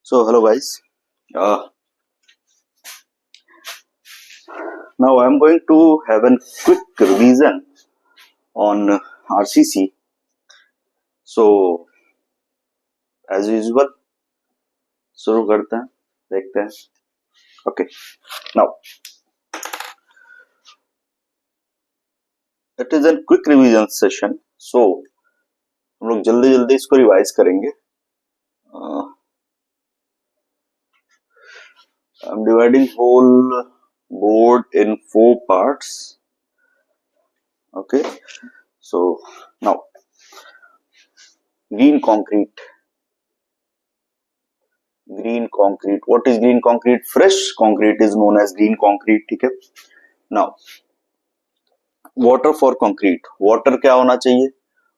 So hello guys. Uh, Now I am going to have a quick revision on RCC. So as usual शुरू करते हैं, देखते हैं. Okay. Now it is a quick revision session. So हम लोग जल्दी जल्दी इसको रिवाइज करेंगे. I'm dividing whole board in 4 parts. Okay. So now green concrete. Green concrete. What is green concrete? Fresh concrete is known as green concrete. ठीक है. Now water for concrete. Water क्या होना चाहिए?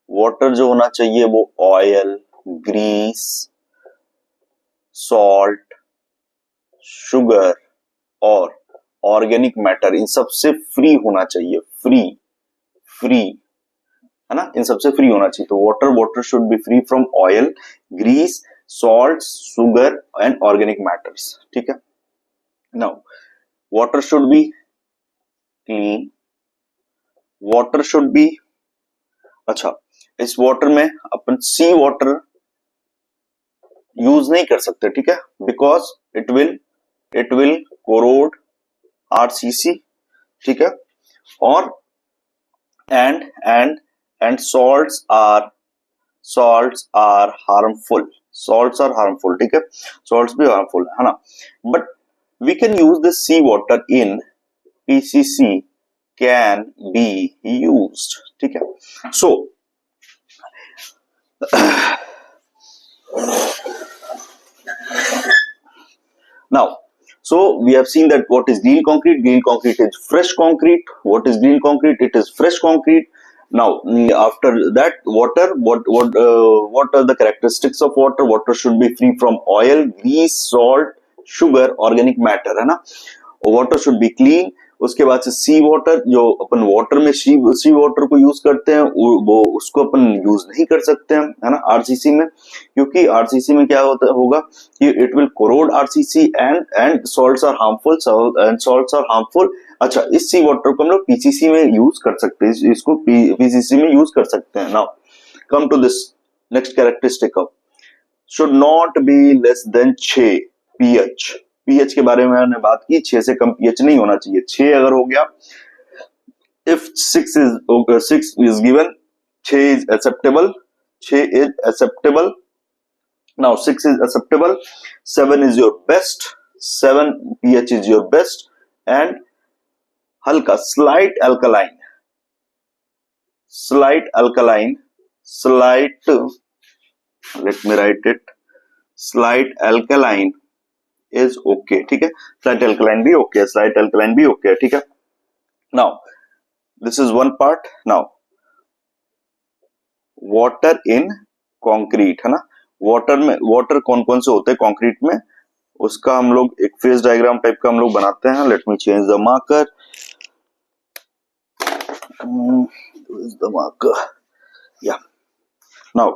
वाटर जो होना चाहिए वो ऑयल, ग्रीस, सॉल्ट, शुगर और ऑर्गेनिक मैटर, इन सब से फ्री होना चाहिए. फ्री है ना, इन सब से फ्री होना चाहिए. तो water should be free from oil, grease, salt, sugar and organic matters. ठीक है. Now water should be clean. Water should be, अच्छा, इस वाटर में अपन सी वाटर यूज नहीं कर सकते. ठीक है. Because it will corrode RCC. ठीक है. और एंड सॉल्ट्स आर हार्मफुल. ठीक है. सॉल्ट्स भी हार्मफुल है ना. But we can use this sea water in PCC can be used. ठीक है. So now, so we have seen that what is green concrete. Green concrete is fresh concrete. What is green concrete? It is fresh concrete. Now after that, water, what are the characteristics of water? Water should be free from oil, grease, salt, sugar, organic matter, है ना. Water should be clean. उसके बाद से सी water, जो अपन water में सी water को use करते हैं वो उसको अपन यूज नहीं कर सकते हैं, है ना, आरसीसी में. क्योंकि आरसीसी में क्या होगा कि it will corrode RCC and salts are harmful. अच्छा, इस सी वाटर को हम लोग पीसीसी में यूज कर सकते हैं. इसको पीसीसी में यूज कर सकते हैं. Now come to this next characteristic of should not be less than 6 pH. PH के बारे में मैंने बात की. 6 से कम पीएच नहीं होना चाहिए. 6 अगर हो गया, if 6 is given, 6 is acceptable. 6 is acceptable. Now 6 is acceptable. 7 is your best. 7 pH is your best. And हल्का slight alkaline, let me write it, slight alkaline is okay. ठीक है. Slight alkaline भी okay. ठीक है. Now this is one part. Now water in concrete, है ना. Water कौन कौन से होते हैं कंक्रीट में, उसका हम लोग एक फेज डायग्राम टाइप का हम लोग बनाते हैं. Let me change the marker. या नाउ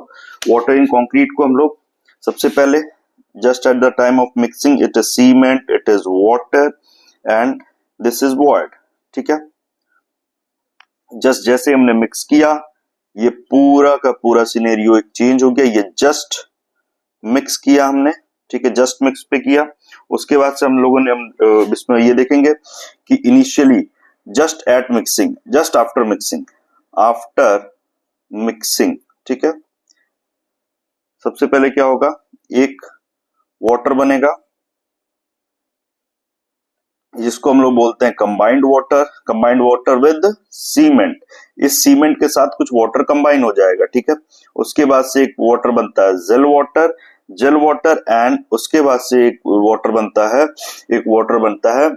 वाटर इन कंक्रीट को हम लोग सबसे पहले just at the time of mixing, it is cement, it is water and this is void. ठीक है. जस्ट जैसे हमने मिक्स किया, ये पूरा का पूरा सिनेरियो एक चेंज हो गया. ये जस्ट मिक्स किया हमने. ठीक है. जस्ट मिक्स पे किया. उसके बाद से हम लोगों ने इसमें ये देखेंगे कि initially just at mixing, just after mixing. ठीक है. सबसे पहले क्या होगा, एक वाटर बनेगा जिसको हम लोग बोलते हैं कंबाइंड वाटर विद सीमेंट. इस सीमेंट के साथ कुछ वाटर कंबाइन हो जाएगा. ठीक है. उसके बाद से एक वाटर बनता है जेल वाटर एंड उसके बाद से एक वाटर बनता है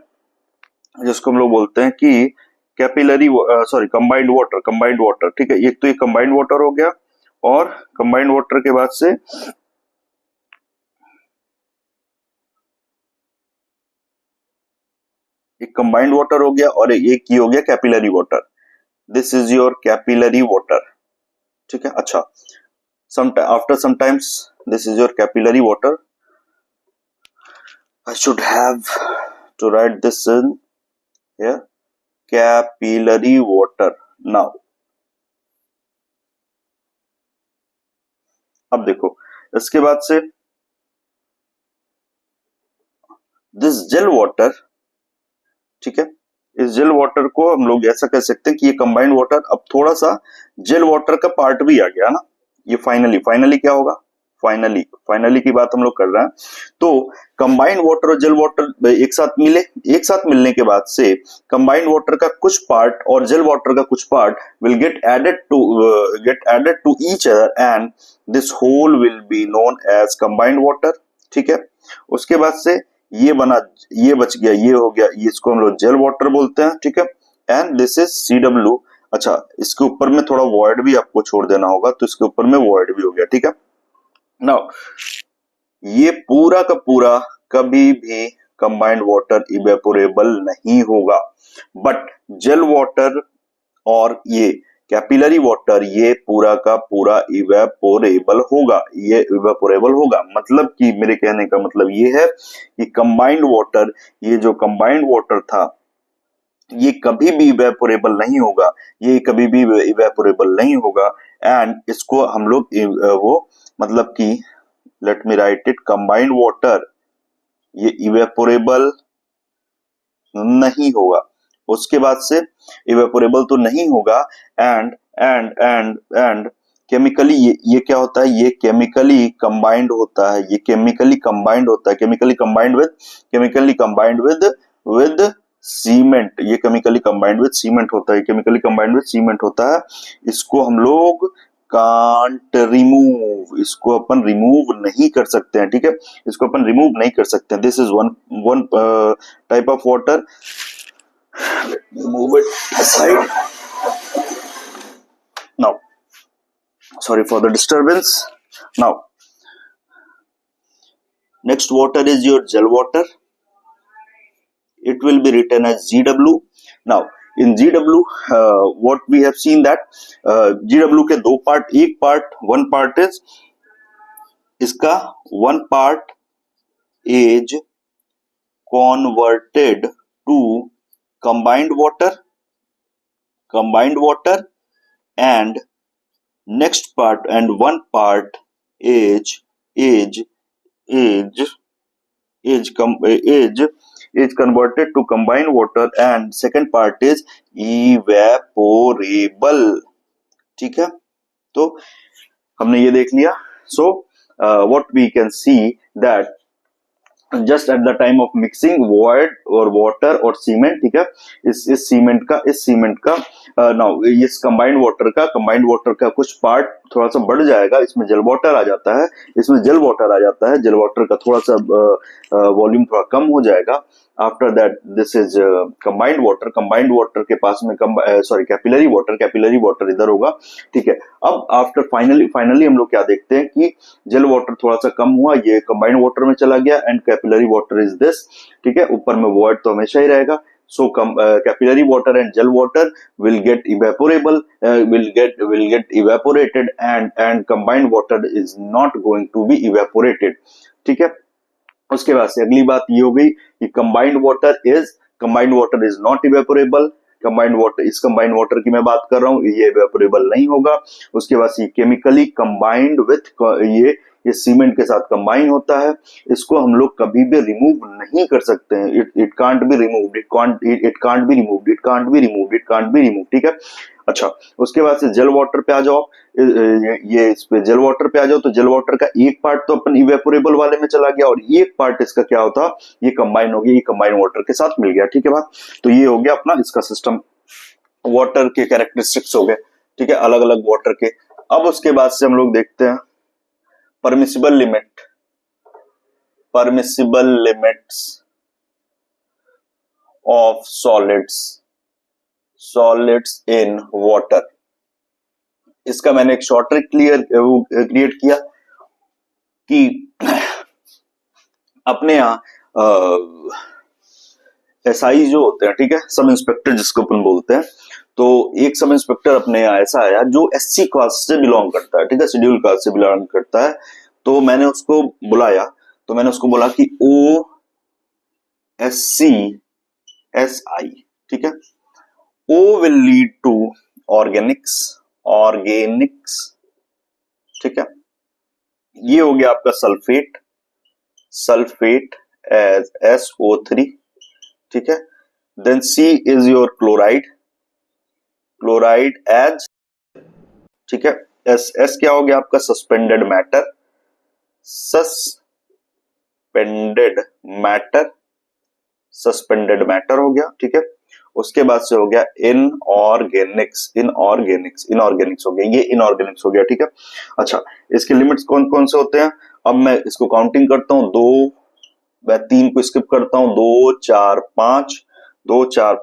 जिसको हम लोग बोलते हैं कि कंबाइंड वाटर. ठीक है. एक तो ये कंबाइंड वाटर हो गया और कंबाइंड वाटर के बाद से एक कंबाइंड वाटर हो गया और एक ये हो गया capillary water. This is your capillary water. ठीक है. अच्छा, after sometimes this is your capillary water. I should have to write this in here. Capillary water. Now, अब देखो इसके बाद से दिस जेल वाटर, ठीक है, इस जेल वाटर को हम लोग ऐसा कह सकते हैं कि ये कंबाइंड वाटर, अब थोड़ा सा जेल वाटर का पार्ट भी आ गया ना, ये फाइनली क्या होगा, फाइनली की बात हम लोग कर रहे हैं। तो कंबाइंड वाटर और जेल वाटर एक साथ मिले, एक साथ मिलने के बाद से कंबाइंड वाटर का कुछ पार्ट और जेल वाटर का कुछ part will get added to each other and this whole will be known as combined water, ठीक है। उसके बाद से ये बच गया, ये हो गया, ये इसको हम लोग जेल वाटर बोलते हैं, ठीक है। And this is CW। अच्छा, इसके ऊपर में थोड़ा वॉइड भी आपको छोड़ देना होगा, तो इसके ऊपर में वॉइड भी हो गया, ठीक है। नाउ ये पूरा का पूरा कभी भी कंबाइंड वाटर इवेपोरेबल नहीं होगा, बट जेल वाटर और ये कैपिलरी वाटर ये पूरा का पूरा इवेपोरेबल होगा, ये इवेपोरेबल होगा। मतलब कि मेरे कहने का मतलब ये है कि कंबाइंड वाटर, ये जो कंबाइंड वाटर था ये कभी भी इवेपोरेबल नहीं होगा, ये कभी भी इवेपोरेबल नहीं होगा। एंड इसको हम लोग वो मतलब कि let me right it, combined water ये इवेपोरेबल नहीं होगा। उसके बाद से इवेपोरेबल तो नहीं होगा एंड केमिकली ये क्या होता है, ये केमिकली कंबाइंड होता है, ये केमिकली कंबाइंड होता है, केमिकली कंबाइंड विद सीमेंट, ये केमिकली कंबाइंड विद सीमेंट होता है, केमिकली कंबाइंड विद सीमेंट होता है। इसको हम लोग कांट रिमूव, इसको अपन रिमूव नहीं कर सकते हैं, ठीक है, इसको अपन रिमूव नहीं कर सकते हैं। This is one type of water. Let me move it aside. Now, sorry for the disturbance. Now, next water is your gel water. It will be written as GW. Now, in GW, what we have seen that GW के दो part, एक part, one part is इसका one part is converted to combined water and next part and one part is converted to combined water and second part is evaporable, ठीक है। तो हमने ये देख लिया। So what we can see that just at the time of mixing void और water और cement, ठीक है, इस सीमेंट का नाउ इस कंबाइंड वाटर का कुछ पार्ट थोड़ा सा बढ़ जाएगा, इसमें जेल वाटर आ जाता है, जेल वाटर का थोड़ा सा वॉल्यूम थोड़ा कम हो जाएगा। After that this is combined water के पास में कैपिलरी वाटर इधर होगा, ठीक है। अब आफ्टर फाइनली हम लोग क्या देखते हैं कि जेल वाटर थोड़ा सा कम हुआ, ये कंबाइंड वाटर में चला गया and capillary water is this, ठीक है। ऊपर में वॉइड तो हमेशा ही रहेगा। So capillary water and gel water will get evaporated and combined water is not going to be evaporated, ठीक है। उसके बाद से अगली बात ये हो गई कि combined water is not evaporable. Combined water की मैं बात कर रहा हूं, ये इवेपोरेबल नहीं होगा। उसके बाद से केमिकली कंबाइंड विथ ये सीमेंट के साथ कंबाइन होता है, इसको हम लोग कभी भी रिमूव नहीं कर सकते हैं। इट कांट बी रिमूव्ड, ठीक है। अच्छा, उसके बाद से जेल वाटर पे आ जाओ, ये इस पे जेल वाटर पे आ जाओ, तो जेल वाटर का एक पार्ट तो अपन इवेपोरेबल वाले में चला गया और एक पार्ट इसका क्या होता, ये कंबाइन हो गया, ये कंबाइन वाटर के साथ मिल गया, ठीक है बात। तो ये हो गया अपना इसका सिस्टम, वाटर के कैरेक्टरिस्टिक्स हो गए, ठीक है, अलग अलग वाटर के। अब उसके बाद से हम लोग देखते हैं permissible limits of solids in water. इसका मैंने एक शॉर्ट ट्रिक क्रिएट किया कि अपने यहाँ एसआई जो होते हैं, ठीक है, सब इंस्पेक्टर जिसको अपन बोलते हैं, तो एक सब इंस्पेक्टर अपने यहाँ ऐसा आया जो SC कास्ट से बिलोंग करता है, ठीक है, शेड्यूल कास्ट से बिलोंग करता है। तो मैंने उसको बुलाया, तो मैंने उसको बोला कि ओ HCSI, ठीक है। O will lead to Organics, ठीक है। ये हो गया आपका सल्फेट एज SO3, ठीक है। Then C is your chloride as, ठीक है। S क्या हो गया आपका सस्पेंडेड मैटर हो गया, ठीक है। उसके बाद से हो गया इनऑर्गेनिक्स हो गया, ये इनऑर्गेनिक्स हो गया, ठीक है। अच्छा, इसके लिमिट्स कौन कौन से होते हैं? अब मैं इसको काउंटिंग करता हूं, मैं 3 को स्किप करता हूं, 2 4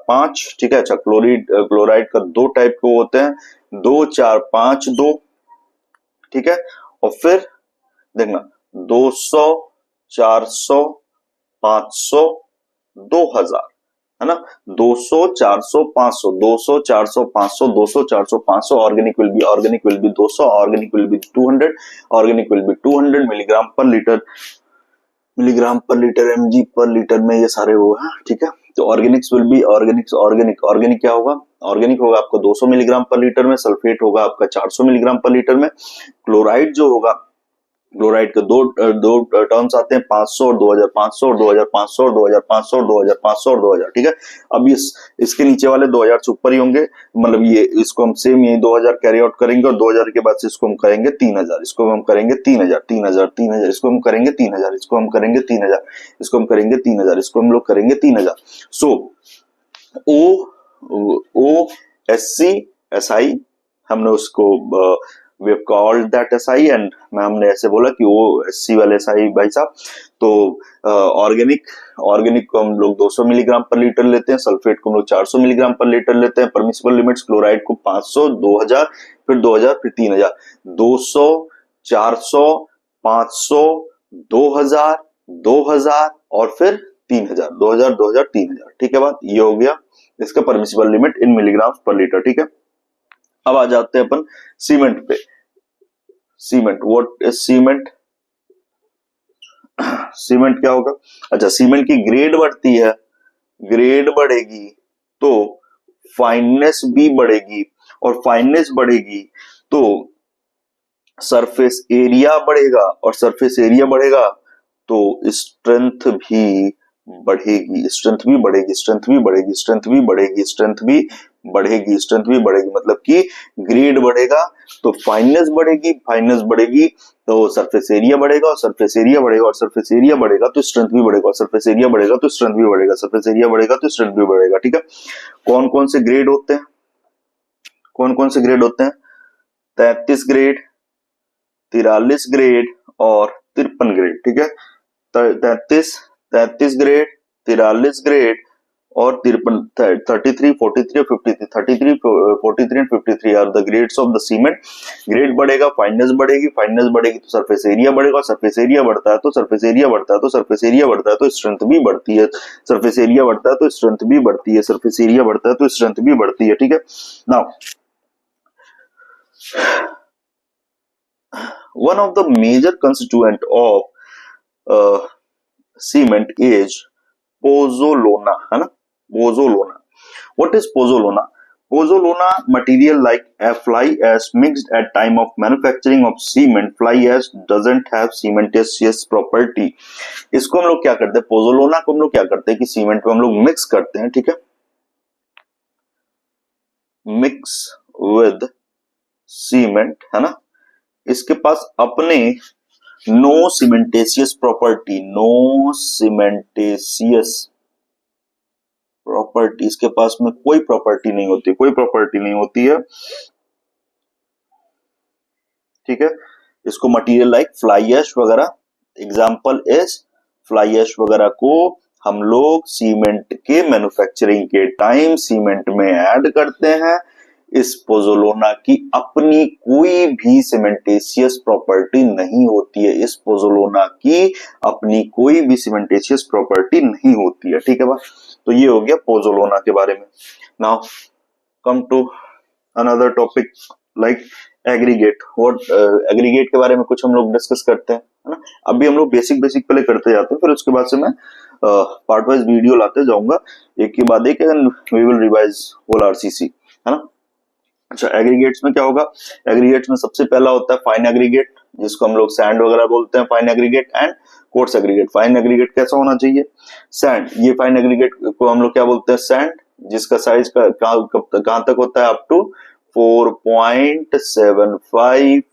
5, ठीक है। अच्छा, क्लोराइड का 2 टाइप के होते हैं, 2 4 5 2, ठीक है। और फिर देखना 200 400 500 2000, है ना। 200 400 500, 200 400 500, 200 400 500, organic will be 200, organic will be 200, organic will be 200 milligram पर लीटर, mg पर लीटर में ये सारे वो है, ठीक है। तो ऑर्गेनिक्स विल बी ऑर्गेनिक क्या होगा? ऑर्गेनिक होगा आपका 200 मिलीग्राम पर लीटर में, सल्फेट होगा आपका 400 मिलीग्राम पर लीटर में, क्लोराइड जो होगा, क्लोराइड के दो टर्म्स आते हैं, 500 और 2500 और 2500 और 2500 और 2500 और 2000, ठीक है। अब इसके नीचे वाले 2000 से ऊपर ही होंगे, मतलब ये इसको हम सेम यही 2000 कैरी आउट करेंगे, और 2000 के बाद से इसको हम करेंगे 3000, इसको हम करेंगे 3000, 3000, इसको हम करेंगे 3000, इसको हम करेंगे 3000, इसको हम करेंगे 3000, इसको हम लोग करेंगे 3000। सो O SC SI हमने उसको we have called that SI, and हमने ऐसे बोला कि वो SC वाले SI भाई साहब। तो ऑर्गेनिक को हम लोग 200 मिलीग्राम पर लीटर लेते हैं, सल्फेट को हम लोग 400 मिलीग्राम पर लीटर लेते हैं। परमिसिबल लिमिट्स, क्लोराइड को 500, 2000, फिर 2000, फिर 3000, 200 400 500 2000 2000 और फिर 3000, 2000 2000 3000, ठीक है। बात ये हो गया इसका परमिसिबल लिमिट इन मिलीग्राम पर लीटर, ठीक है। अब आ जाते हैं अपन सीमेंट पे। What is cement? सीमेंट क्या होगा? अच्छा, सीमेंट की ग्रेड बढ़ती है, ग्रेड बढ़ेगी तो फाइननेस भी बढ़ेगी, और फाइननेस बढ़ेगी तो सरफेस एरिया बढ़ेगा, और सरफेस एरिया बढ़ेगा तो स्ट्रेंथ भी बढ़ेगी, मतलब कि ग्रेड बढ़ेगा तो फाइननेस बढ़ेगी तो सरफेस एरिया बढ़ेगा, और सरफेस एरिया बढ़ेगा और सरफेस एरिया बढ़ेगा तो स्ट्रेंथ भी बढ़ेगा, और सरफेस एरिया बढ़ेगा तो स्ट्रेंथ भी बढ़ेगा, सरफेस एरिया बढ़ेगा तो स्ट्रेंथ भी बढ़ेगा, ठीक है। कौन कौन से ग्रेड होते हैं? 33 ग्रेड, 43 ग्रेड और 53 ग्रेड, ठीक है। 33 ग्रेड, 43 ग्रेड और 53, 33, 43 और 53, 33, 43 and 53 are the grades of the cement. Grade बढ़ेगा, फाइननेस बढ़ेगी तो सरफेस एरिया बढ़ेगा, और सरफेस एरिया बढ़ता है तो सरफेस एरिया बढ़ता है तो सरफेस एरिया बढ़ता है तो स्ट्रेंथ भी बढ़ती है, सरफेस एरिया बढ़ता है तो स्ट्रेंथ भी बढ़ती है, सरफेस एरिया बढ़ता है तो स्ट्रेंथ भी बढ़ती है, ठीक है। Now one of the major constituent of cement is pozzolana, है ना, pozzolana. What is pozzolana? Pozzolana material like a fly ash mixed at time of manufacturing of cement. Fly ash doesn't have cementitious property. इसको हम लोग क्या करते हैं? Pozzolana को हम लोग क्या करते हैं कि सीमेंट को हम लोग मिक्स करते हैं, ठीक है, मिक्स विद सीमेंट, है ना। इसके पास अपने नो सीमेंटेशियस प्रॉपर्टी, इसके पास में कोई प्रॉपर्टी नहीं होती है, ठीक है। इसको मटेरियल लाइक फ्लाई ऐश वगैरह, एग्जांपल इज फ्लाई ऐश वगैरह को हम लोग सीमेंट के मैन्युफैक्चरिंग के टाइम सीमेंट में ऐड करते हैं। इस पोजोलोना की अपनी कोई भी सीमेंटेशियस प्रॉपर्टी नहीं होती है, इस पोजोलोना की अपनी कोई भी सीमेंटेशियस प्रॉपर्टी नहीं होती है, ठीक है बात। तो ये हो गया पोजोलोना के बारे में। Now come to another topic like aggregate. Aggregate के बारे में कुछ हम लोग डिस्कस करते हैं, है ना। अभी हम लोग बेसिक बेसिक पहले करते जाते हैं, फिर उसके बाद से मैं पार्ट वाइज वीडियो लाते जाऊंगा, एक के बाद एक, and we will revise whole RCC, है ना। अच्छा, एग्रीगेट्स में क्या होगा? एग्रीगेट्स में सबसे पहला होता है फाइन एग्रीगेट, जिसको हम लोग सैंड वगैरह बोलते हैं, fine aggregate, and coarse aggregate. Fine aggregate कैसा होना चाहिए? सैंड। ये फाइन एग्रीगेट को हम लोग क्या बोलते हैं? सैंड, जिसका साइज कहां तक होता है? अप टू 4.75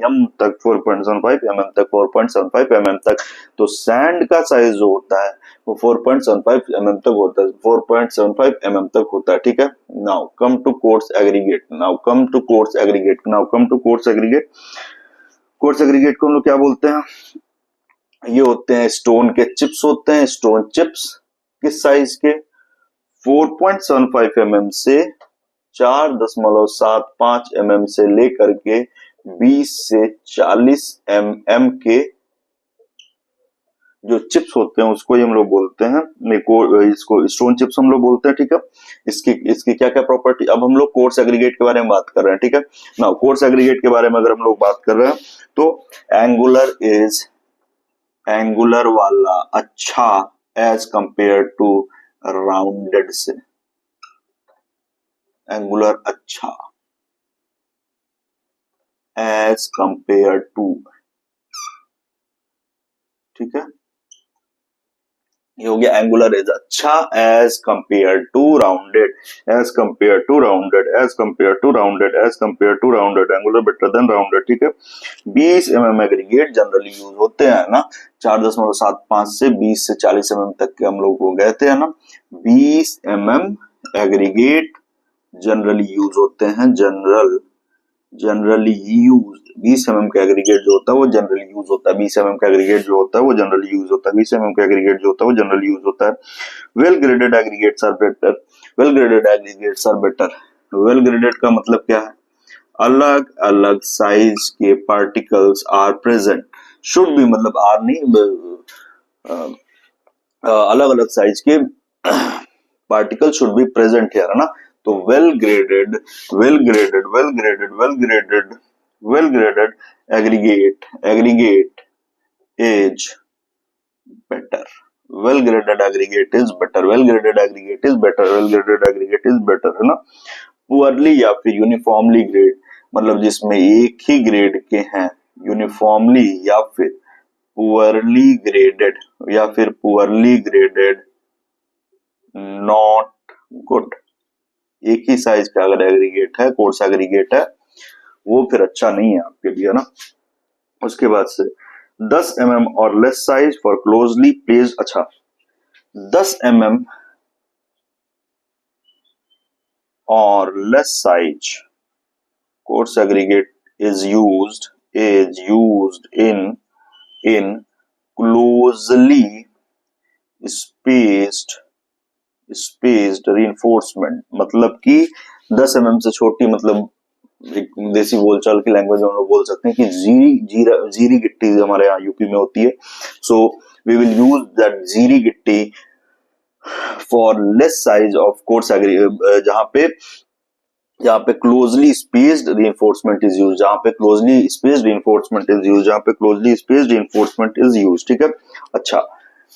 एम तक, 4.75 एम तक, 4.75 एम तक। तो सैंड का साइज जो होता है वो 4.75 एम तक होता है, 4.75 एम तक होता है, ठीक है। Now come to coarse aggregate, now come to coarse aggregate, now come to coarse aggregate. Coarse aggregate को हम लोग क्या बोलते हैं? ये होते हैं स्टोन के चिप्स, होते हैं स्टोन चिप्स। किस साइज के? 4.75 एम से 4.75 एम से लेकर के 20 से 40 एम के जो चिप्स होते हैं उसको हम लोग बोलते हैं, इसको स्टोन चिप्स हम लोग बोलते हैं, ठीक है। इसकी इसकी क्या क्या प्रॉपर्टी, अब हम लोग कोर्स एग्रीगेट के बारे में बात कर रहे हैं, ठीक है ना। कोर्स एग्रीगेट के बारे में अगर हम लोग बात कर रहे हैं तो एंगुलर वाला अच्छा एज कंपेयर टू राउंडेड से, एंगुलर अच्छा एज कंपेयर टू, ठीक है। ये हो गया एंगुलर इज अच्छा as compare to rounded, as compare to rounded, as compare to rounded, as compare to rounded, angular better than rounded, ठीक है। 20 एम एग्रीगेट जनरली यूज होते हैं ना, 4.75 से 20 से 40 एम तक के हम लोग को गए थे, है ना। 20 एम एग्रीगेट जनरली यूज होते हैं, जनरली यूज 20 एम का एग्रीगेट जो होता है वो जनरली यूज होता है, 20 एम का एग्रीगेट जो होता है वो जनरली यूज होता है, 20 एम का एग्रीगेट जो होता है वो जनरली यूज होता है। Well graded aggregates are better, well graded aggregates are better. Well graded का मतलब क्या है? अलग अलग साइज के पार्टिकल्स आर प्रेजेंट, शुड भी, मतलब आर नहीं, अलग अलग साइज के particle should be present here, है ना। तो well graded, well graded, well graded, well graded, well graded aggregate is better, well graded aggregate is better, well graded aggregate is better, well graded aggregate is better, है ना। Poorly या फिर uniformly grade, मतलब जिसमें एक ही grade के हैं, uniformly या फिर पुअरली ग्रेडेड, या फिर पुअरली ग्रेडेड, नॉट गुड। एक ही साइज का अगर एग्रीगेट है, कोर्स एग्रीगेट है, वो फिर अच्छा नहीं है आपके लिए, है ना। उसके बाद से 10 mm और less size for closely placed, अच्छा 10 mm और less size coarse aggregate is used in closely spaced reinforcement, मतलब कि 10 mm से छोटी, मतलब एक देसी बोलचाल की लैंग्वेज में हम लोग बोल सकते हैं कि जीरी गिट्टी हमारे यहाँ यूपी में होती है, so we will use that जीरी गिट्टी for less size of coarse aggregate, जहां पे closely spaced reinforcement is use, जहां पे closely spaced reinforcement is use, जहां पे closely spaced reinforcement is use, ठीक है। अच्छा,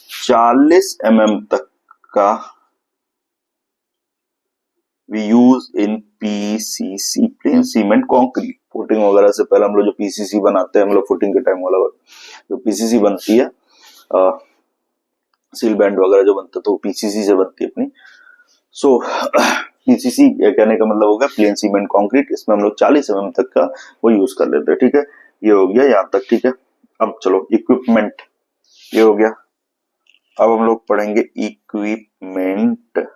40 mm तक का we use in PCC, plain cement concrete. Footing वगैरह से पहले हम लोग जो पीसीसी बनाते हैं, हम लोग फुटिंग के टाइम वाला जो पीसीसी बनती है, सील बैंड वगैरह जो बनता है, तो पीसीसी से बनती है अपनी। सो पीसीसी कहने का मतलब होगा प्लेन सीमेंट कंक्रीट, इसमें हम लोग 40 mm तक का वो यूज कर लेते हैं, ठीक है। ये हो गया यहाँ तक, ठीक है। अब चलो इक्विपमेंट, ये हो गया। अब हम लोग पढ़ेंगे इक्विपमेंट।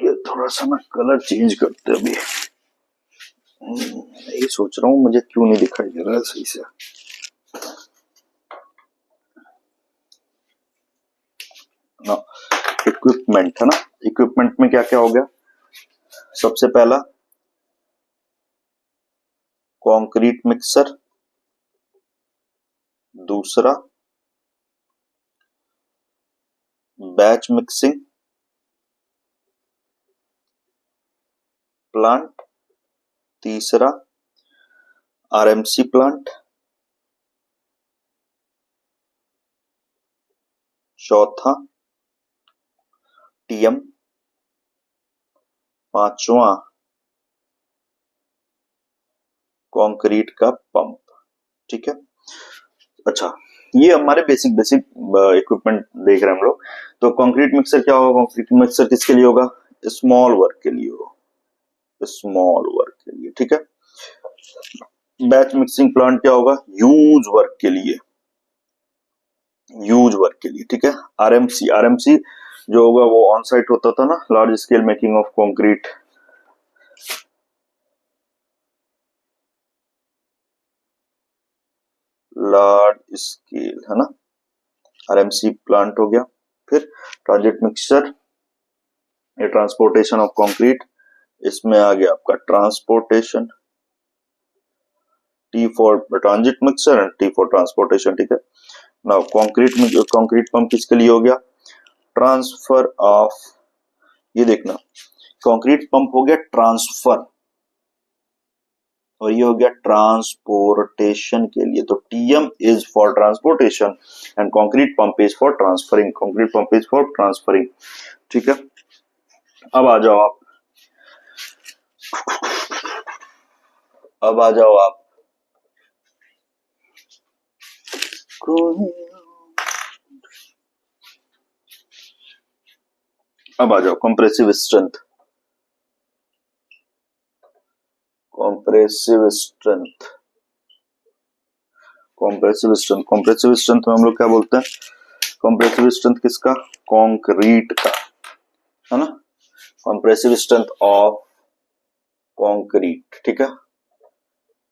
ये थोड़ा सा मैं कलर चेंज करते अभी, ये सोच रहा हूँ मुझे क्यों नहीं दिखाई दे रहा है सही से। ना, इक्विपमेंट है ना, इक्विपमेंट में क्या क्या हो गया? सबसे पहला कंक्रीट मिक्सर, दूसरा बैच मिक्सिंग प्लांट, तीसरा आरएमसी प्लांट, चौथा टीएम, पांचवा कंक्रीट का पंप। ठीक है, अच्छा ये हमारे बेसिक इक्विपमेंट देख रहे हैं हम लोग। तो कंक्रीट मिक्सर क्या होगा? कंक्रीट मिक्सर किसके लिए होगा? स्मॉल वर्क के लिए होगा, स्मॉल वर्क के लिए। ठीक है, बैच मिक्सिंग प्लांट क्या होगा? ह्यूज वर्क के लिए, ह्यूज वर्क के लिए। ठीक है, आरएमसी, आरएमसी जो होगा वो ऑन साइट होता था ना, large scale making of concrete. Large scale है ना, आरएमसी प्लांट हो गया। फिर ट्रांजिट मिक्सचर, ये ट्रांसपोर्टेशन ऑफ कंक्रीट, इसमें आ गया आपका transportation, T for transit mixture and T for transportation. ठीक है, नाउ कंक्रीट में कंक्रीट पंप किसके लिए हो गया? ट्रांसफर ऑफ, ये देखना कंक्रीट पंप हो गया ट्रांसफर और ये हो गया ट्रांसपोर्टेशन के लिए। तो TM is for transportation and concrete pump is for transferring, concrete pump is for transferring. ठीक है, अब आ जाओ आप, अब आ जाओ आप, अब आ जाओ compressive strength, compressive strength, compressive strength, compressive strength में हम लोग क्या बोलते हैं? कंप्रेसिव स्ट्रेंथ किसका? कंक्रीट का, है ना, कंप्रेसिव स्ट्रेंथ ऑफ कंक्रीट। ठीक है,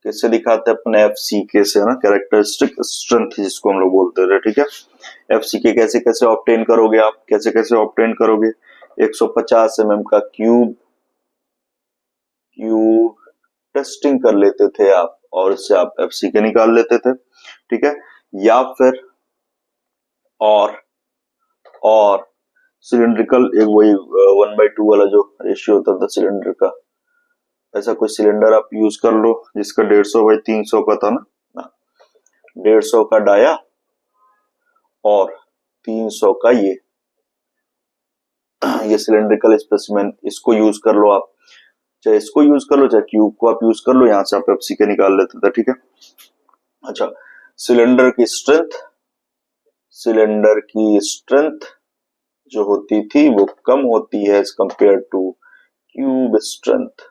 कैसे दिखाते हैं अपने एफसीके से, है ना, कैरेक्टरिस्टिक स्ट्रेंथ जिसको हम लोग बोलते हैं। ठीक है, एफसीके कैसे कैसे ऑब्टेन करोगे आप? कैसे कैसे ऑब्टेन करोगे? 150 mm का क्यूब टेस्टिंग कर लेते थे आप और इससे आप एफसीके निकाल लेते थे। ठीक है, या फिर और सिलिंड्रिकल, एक वही 1/2 वाला जो रेशियो होता था सिलेंडर का, ऐसा कोई सिलेंडर आप यूज कर लो जिसका 150/300 का था ना, 150 का डाया और 300 का ये सिलेंड्रिकल स्पेसिमेन, इसको यूज कर लो आप, चाहे इसको यूज कर लो चाहे क्यूब को आप यूज कर लो, यहां से आप एफसीके निकाल लेते थे। ठीक है, अच्छा सिलेंडर की स्ट्रेंथ, सिलेंडर की स्ट्रेंथ जो होती थी वो कम होती है as compare to cube strength.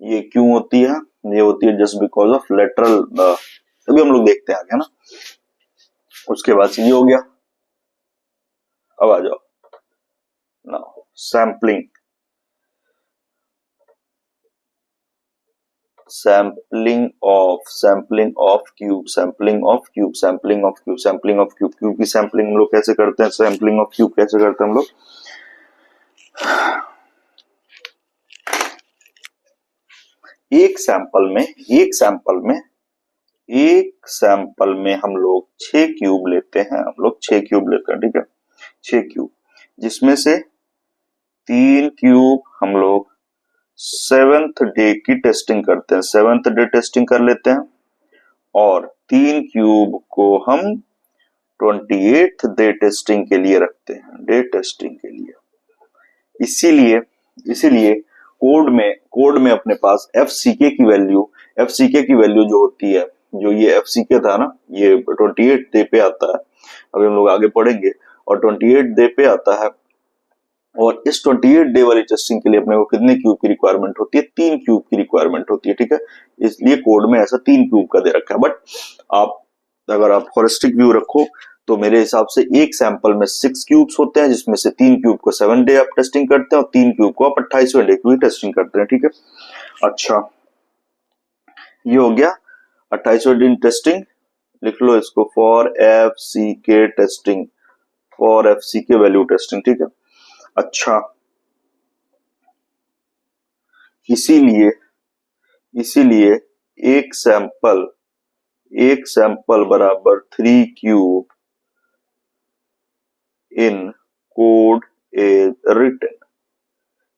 ये क्यों होती है? ये होती है जस्ट बिकॉज ऑफ लेटरल, अभी हम लोग देखते हैं आगे, है ना। उसके बाद ये हो गया, अब आ जाओ now sampling, sampling of cube, sampling of cube, sampling of cube, sampling of cube. Cube की सैम्पलिंग हम लोग कैसे करते हैं? सैम्पलिंग ऑफ क्यूब कैसे करते हैं हम लोग? एक सैंपल में हम लोग 6 क्यूब लेते हैं, हम लोग 6 क्यूब लेते हैं। ठीक है, 6 क्यूब, जिसमें से 3 क्यूब हम लोग 7th डे की टेस्टिंग करते हैं, 7th डे टेस्टिंग कर लेते हैं और 3 क्यूब को हम 28th डे टेस्टिंग के लिए रखते हैं, डे टेस्टिंग के लिए। इसीलिए कोड में अपने पास एफसीके की वैल्यू जो होती है, जो ये एफसीके था ना, ये 28 डे पे आता है, अभी हम लोग आगे पढ़ेंगे, और 28 डे पे आता है। और इस 28 डे वाली टेस्टिंग के लिए अपने को कितने क्यूब की रिक्वायरमेंट होती है? 3 क्यूब की रिक्वायरमेंट होती है। ठीक है, इसलिए कोड में ऐसा 3 क्यूब का दे रखा है। बट आप अगर आप होलिस्टिक व्यू रखो तो मेरे हिसाब से एक सैंपल में 6 क्यूब्स होते हैं, जिसमें से 3 क्यूब को 7 डे आप टेस्टिंग करते हैं और 3 क्यूब को आप 28वें डे की टेस्टिंग करते हैं। ठीक है, अच्छा ये हो गया 28वें दिन टेस्टिंग, लिख लो इसको, for FCK testing, for FCK value testing. ठीक है, अच्छा इसीलिए एक सैंपल बराबर 3 cube in code is written,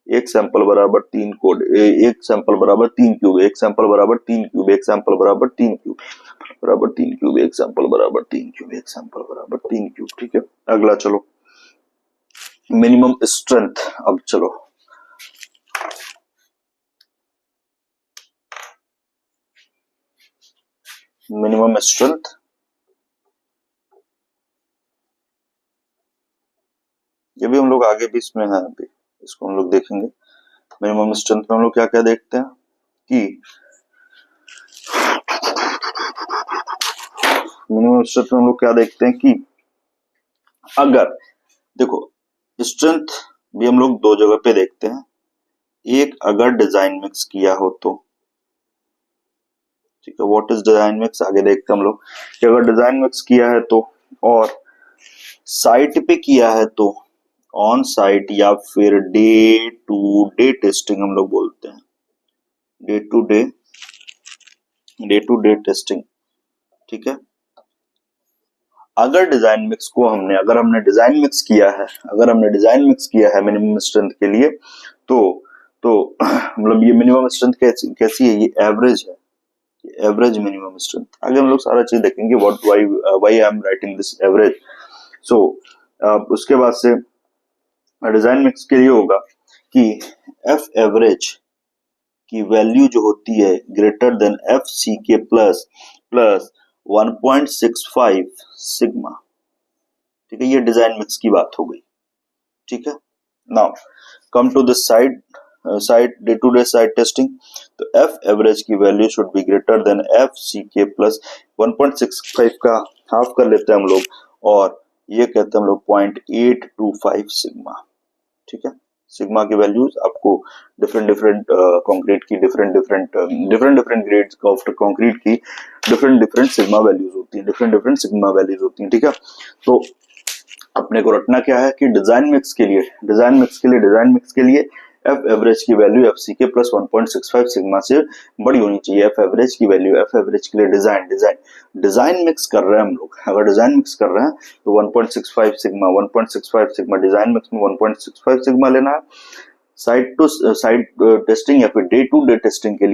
एक सैंपल बराबर 3 कोड, एक सैंपल बराबर 3 क्यूब, एक सैंपल बराबर 3 क्यूब, एक सैंपल बराबर 3 क्यूब बराबर 3 क्यूब, एक सैंपल बराबर 3 क्यूब, एक सैंपल बराबर 3 क्यूब। ठीक है, अगला चलो मिनिमम स्ट्रेंथ। अब चलो मिनिमम स्ट्रेंथ, ये भी हम लोग आगे भी इसमें है, अभी इसको हम लोग देखेंगे। मिनिमम स्ट्रेंथ में हम लोग क्या क्या देखते हैं कि मिनिमम स्ट्रेंथ में हम लोग क्या देखते हैं कि अगर देखो स्ट्रेंथ भी हम लोग दो जगह पे देखते हैं। एक अगर डिजाइन मिक्स किया हो तो, ठीक है, व्हाट इज डिजाइन मिक्स आगे देखते हैं हम लोग कि अगर डिजाइन मिक्स किया है तो, और साइट पे किया है तो, ऑन साइट या फिर डे टू डे टेस्टिंग हम लोग बोलते हैं, डे टू डे टेस्टिंग। ठीक है, अगर डिजाइन मिक्स को अगर हमने डिजाइन मिक्स किया है, अगर हमने डिजाइन मिक्स किया है मिनिमम स्ट्रेंथ के लिए तो मतलब ये मिनिमम स्ट्रेंथ कैसी है, ये एवरेज है, एवरेज मिनिमम स्ट्रेंथ। आगे हम लोग सारा चीज देखेंगे what why I am writing this average. So उसके बाद से डिजाइन मिक्स के लिए होगा कि एफ एवरेज की वैल्यू जो होती है ग्रेटर देन एफ सी के प्लस 1.65 सिग्मा। ठीक है, ये डिजाइन मिक्स की बात हो गई। ठीक है, now come to this site day to day site testing. तो एफ एवरेज की value should be greater than F C के प्लस 1.65 का हाफ कर लेते हैं हम लोग, और ये कहते हैं हम लोग 0.825 सिग्मा। ठीक है, सिग्मा की वैल्यूज आपको डिफरेंट कंक्रीट की डिफरेंट ग्रेड्स ऑफ कंक्रीट की डिफरेंट सिग्मा वैल्यूज होती हैं, डिफरेंट सिग्मा वैल्यूज होती हैं। ठीक है, तो अपने को रखना क्या है कि डिजाइन मिक्स के लिए एफ एवरेज की वैल्यू एफ सी के प्लस 1.65 सिग्मा से बड़ी होनी चाहिए। एफ एवरेज की वैल्यू, एफ एवरेज के लिए डिजाइन मिक्स कर रहे हैं हम लोग, अगर डिजाइन मिक्स कर रहे हैं तो 1.65 सिग्मा डिजाइन मिक्स में 1.65 सिग्मा लेना है। साइड टू साइड टेस्टिंग या फिर डे टू डे टेस्टिंग के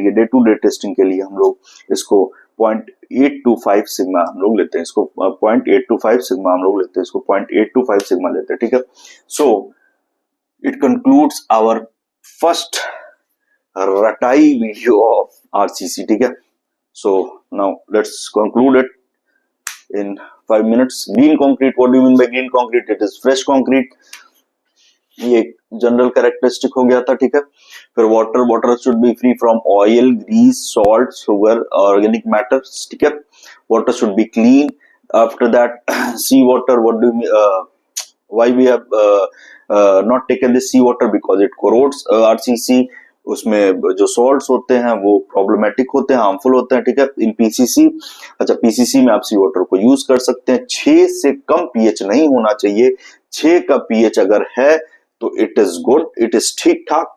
लिए हम लोग इसको 0.825 सिग्मा हम लोग लेते हैं, इसको 0.825 सिग्मा हम लोग लेते हैं, इसको 0.825 सिग्मा लेते हैं। ठीक है, so it concludes our first रटाई वीडियो ऑफ आरसीसी। ठीक है, so now let's conclude it in 5 minutes. Green concrete, what do you mean by green concrete? It is fresh concrete. ये जनरल कैरेक्टरिस्टिक हो गया था। ठीक है, फिर water should be free from oil, grease, salt, sugar, organic matters. ठीक है, water should be clean. After that sea water, what do why we have not taken this sea water, because it corrodes RCC. उसमें जो salts होते हैं वो problematic होते हैं, harmful होते हैं। ठीक है, इन पीसीसी, अच्छा पीसीसी में आप सी वाटर को यूज कर सकते हैं। 6 से कम पीएच नहीं होना चाहिए। 6 का पीएच अगर है तो it is good, it is ठीक ठाक।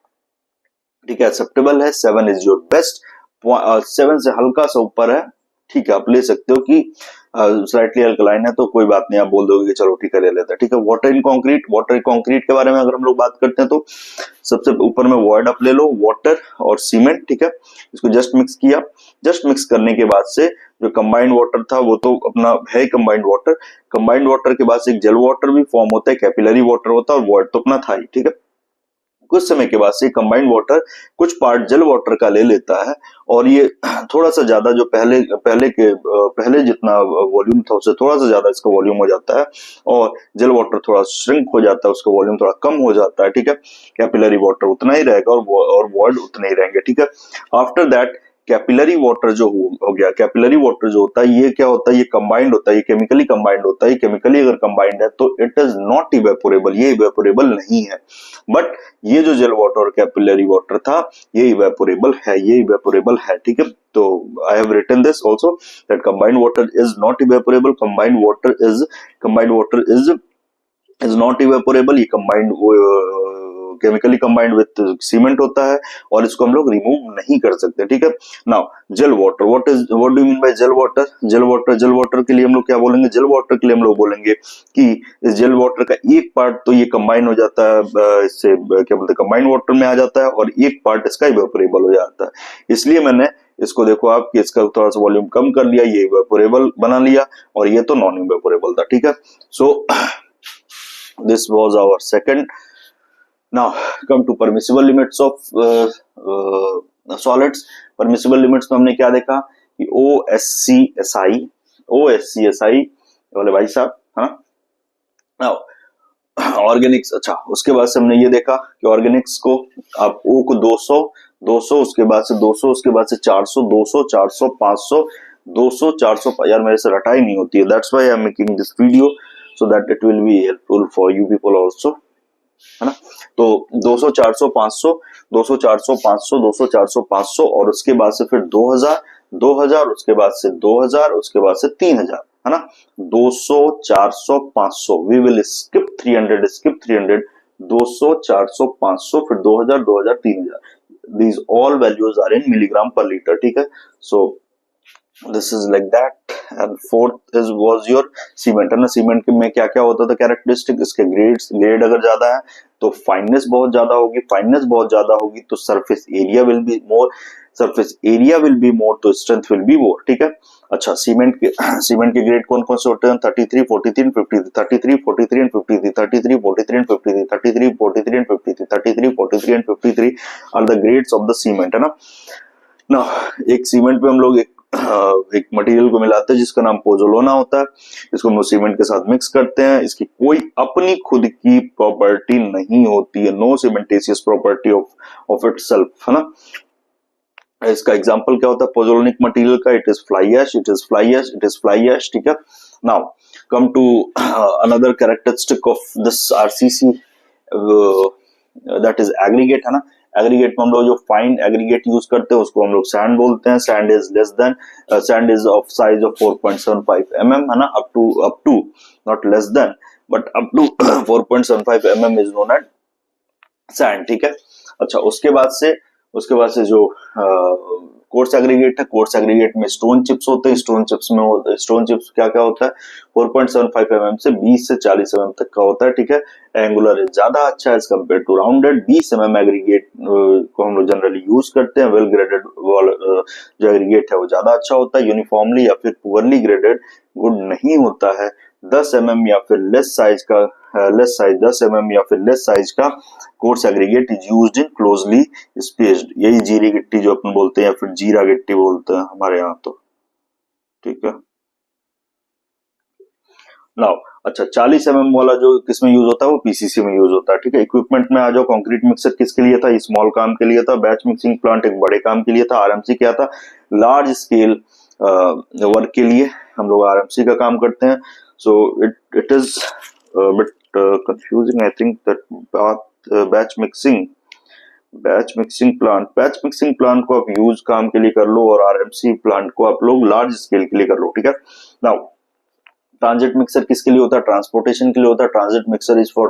ठीक है, एक्सेप्टेबल है। 7 इज योर बेस्ट। 7 से हल्का सा ऊपर है, ठीक है, आप ले सकते हो कि स्लाइटली अल्कलाइन है तो कोई बात नहीं, आप बोल दोगे कि चलो ठीक है ले लेते हैं। ठीक है, वाटर इन कंक्रीट के बारे में अगर हम लोग बात करते हैं तो सबसे ऊपर में वॉइड अप ले लो, वाटर और सीमेंट। ठीक है, इसको जस्ट मिक्स किया। जस्ट मिक्स करने के बाद से जो कंबाइंड वाटर था वो तो अपना है कंबाइंड वाटर के बाद से एक जेल वाटर भी फॉर्म होता है, कैपिलरी वाटर होता है, और वॉइड तो अपना था ही। ठीक है, कुछ समय के बाद से कंबाइंड वाटर कुछ पार्ट जेल वाटर का ले लेता है, और ये थोड़ा सा ज्यादा जो पहले जितना वॉल्यूम था उससे थोड़ा सा ज्यादा इसका वॉल्यूम हो जाता है, और जेल वाटर थोड़ा श्रिंक हो जाता है, उसका वॉल्यूम थोड़ा कम हो जाता है। ठीक है, कैपिलरी वाटर उतना ही रहेगा और वॉइड उतने ही रहेंगे। ठीक है, आफ्टर दैट कैपिलरी वाटर जो हो गया, कैपिलरी वाटर जो होता है ये क्या होता है, ये कंबाइंड होता है, ये केमिकली कंबाइंड होता है। केमिकली अगर कंबाइंड है तो इट इज नॉट इवेपोरेबल, ये इवेपोरेबल नहीं है। बट ये जो जेल वाटर और कैपिलरी वाटर था ये इवेपोरेबल है। ठीक है, तो I have written this also that combined water is not evaporable, combined water is not evaporable. ये combined chemically combined with cement होता है और इसको हम लोग रिमूव नहीं कर सकते, ठीक है। Now gel water, what do you mean by gel water? Gel water के लिए हम लोग क्या बोलेंगे? जेल वाटर के लिए हम लोग बोलेंगे कि इस जेल वाटर का एक पार्ट तो ये कंबाइन हो जाता है, इससे क्या बोलते हैं, कंबाइंड वाटर में आ जाता है, और एक पार्ट इसका इवेपोरेबल हो जाता है। इसलिए मैंने इसको देखो आप कि इसका थोड़ा सा वॉल्यूम कम कर लिया, ये इवेपोरेबल बना लिया, और ये तो नॉन इवेपोरेबल था, ठीक है। So this was our second. Now come to permissible limits of solids. Permissible limits में हमने क्या देखा कि OSCSI वाले भाई साहब, हाँ। नाउ ऑर्गेनिक्स, अच्छा उसके बाद से हमने ये देखा कि ऑर्गेनिक्स को आप O को 200 उसके बाद से 200 उसके बाद से 400 200 400 500 200 400, यार मेरे से रटाई नहीं होती है, that's why I am making this video so that it will be helpful for you people also, है ना। तो 200 400 500 200 400 500 200 400 500 और उसके बाद से फिर 2000 उसके बाद से 2000 उसके बाद से 3000, है ना। 200 400 500 वी विल स्किप 300 200 400 500 फिर 2000 3000, these all values are in milligram per liter, ठीक है। So this is like that and fourth was your cement, है ना। सीमेंट में क्या क्या होता था कैरेक्टरिस्टिक, इसके ग्रेड अगर ज्यादा है तो फाइननेस बहुत ज्यादा होगी तो surface area will be more तो स्ट्रेंथ विल बी मोर, ठीक है। अच्छा सीमेंट के ग्रेड कौन कौन से होते हैं? 33 43 53 33 43 and 53 33 43 and 53 33 43 and 53 33 43 and 53 are the grades of the cement, है ना। ना एक सीमेंट पे हम लोग एक मटेरियल को मिलाते हैं जिसका नाम पोजोलोना होता है, इसको हम सीमेंट के साथ मिक्स करते हैं, इसकी कोई अपनी खुद की प्रॉपर्टी नहीं होती है, no cementitious property of itself, है ना। इसका एग्जांपल क्या होता है पोजोलोनिक मटेरियल का? इट इज फ्लाई ऐश, ठीक है। Now come to another characteristic of this RCC, that is aggregate, है ना। एग्रीगेट में हम लोग जो फाइन एग्रीगेट यूज करते हैं उसको हम लोग सैंड बोलते हैं। Sand is of size of 4.75 mm, है ना। Up to not less than but up to 4.75 mm is known as sand, ठीक है। अच्छा उसके बाद से जो कोर्स एग्रीगेट है, कोर्स एग्रीगेट में स्टोन चिप्स होते हैं, स्टोन चिप्स क्या क्या होता है? 4.75 mm से 20 से 40 mm तक का होता है, ठीक है। एंगुलर ज्यादा अच्छा है as compare to rounded. 20 mm aggregate को हम लोग जनरली यूज करते हैं। वेल ग्रेडेड जो एग्रीगेट है वो ज्यादा अच्छा होता है। यूनिफॉर्मली या फिर पुअरली ग्रेडेड गुड नहीं होता है। 10 mm या फिर लेस साइज का coarse aggregate is used in closely spaced, यही जीरी गिट्टी जो अपन बोलते हैं या फिर जीरा गिट्टी बोलते हैं हमारे यहाँ, तो ठीक है। नाउ अच्छा 40 mm वाला जो किसमें यूज होता है? वो पीसीसी में यूज होता है, ठीक है। इक्विपमेंट में आ जाओ, कंक्रीट मिक्सर किसके लिए था? स्मॉल काम के लिए था। बैच मिक्सिंग प्लांट एक बड़े काम के लिए था। आरएमसी क्या था? लार्ज स्केल वर्क के लिए हम लोग आरएमसी का काम करते हैं। So it is bit confusing I think that batch mixing plant को आप यूज काम के लिए कर लो और आरएमसी प्लांट को आप लोग लार्ज स्केल के लिए कर लो, ठीक है। नाउ ट्रांजिट मिक्सर किसके लिए होता है? ट्रांसपोर्टेशन के लिए होता है। Transit mixer is for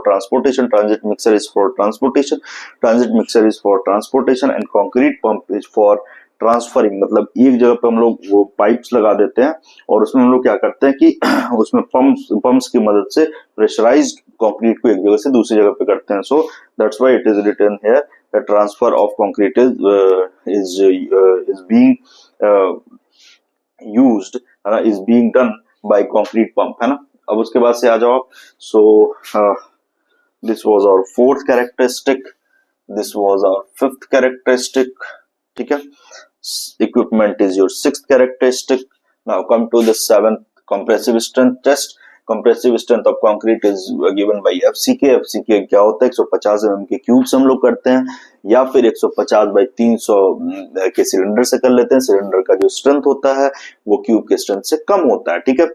transportation and concrete pump is for transferring, मतलब एक जगह पे हम लोग वो पाइप्स लगा देते हैं और उसमें हम लोग क्या करते हैं कि उसमें पंप्स की मदद से प्रेशराइज्ड कंक्रीट को एक जगह से दूसरी जगह पे करते हैं। So that's why it is written here the transfer of concrete is being used, is being done by concrete pump, है ना। अब उसके बाद से आ जाओ आप। So this was our fourth characteristic, this was our fifth characteristic, ठीक है। Equipment is your sixth characteristic. Now come to the seventh, compressive strength test. Compressive strength of concrete is given by FCK. FCK क्या होता है? 150 mm के cubes हम लोग करते हैं या फिर 150/300 के सिलेंडर से कर लेते हैं। सिलेंडर का जो स्ट्रेंथ होता है वो क्यूब के स्ट्रेंथ से कम होता है, ठीक है।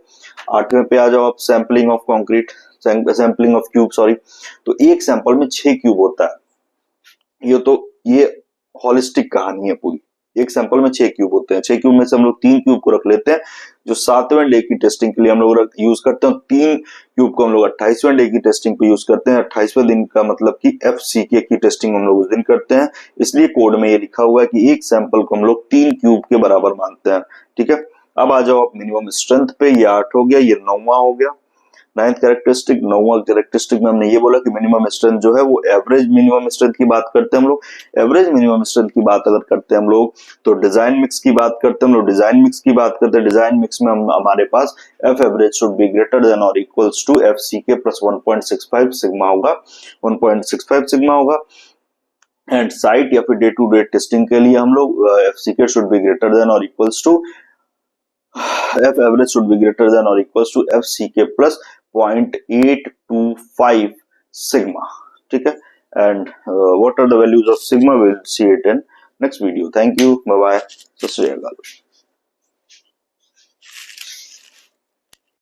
8वें पे आ जाओ आप, sampling of concrete, sampling of cube, sorry. तो एक सैंपल में 6 क्यूब होता है। ये हॉलिस्टिक कहानी है पूरी। एक सैंपल में 6 क्यूब होते हैं। 6 क्यूब में से हम लोग 3 क्यूब को रख लेते हैं जो 7वें डे की टेस्टिंग के लिए हम लोग यूज करते हैं, 3 क्यूब को हम लोग 28वें डे की टेस्टिंग पे यूज करते हैं। 28वें दिन का मतलब कि FCK की टेस्टिंग हम लोग उस दिन करते हैं, इसलिए कोड में ये लिखा हुआ है कि एक सैंपल को हम लोग 3 क्यूब के बराबर मानते हैं। ठीक है, अब आ जाओ आप मिनिमम स्ट्रेंथ पे। ये 8 हो गया, ये 9वां हो गया। 9th कैरेक्टरिस्टिक, 9वां कैरेक्टरिस्टिक में हमने ये बोला कि मिनिमम स्ट्रेंथ जो है वो एवरेज मिनिमम स्ट्रेंथ की बात करते हैं हम लोग। एवरेज मिनिमम स्ट्रेंथ की बात अगर करते हैं हम लोग तो डिजाइन मिक्स की बात करते हैं हम लोग। डिजाइन मिक्स की बात करते हैं, डिजाइन मिक्स में हमारे पास F average should be greater than और equals to FCK plus 1.65 sigma होगा, 1.65 सिग्मा होगा। एंड साइट या फिर डे टू डे टेस्टिंग के लिए हम लोग FCK should be greater than और equals to F average should be greater than or equals to FCK plus 0.825 sigma. ठीक है, and what are the values of sigma, we'll see it in next video. Thank you, bye bye, सत श्री अकाल।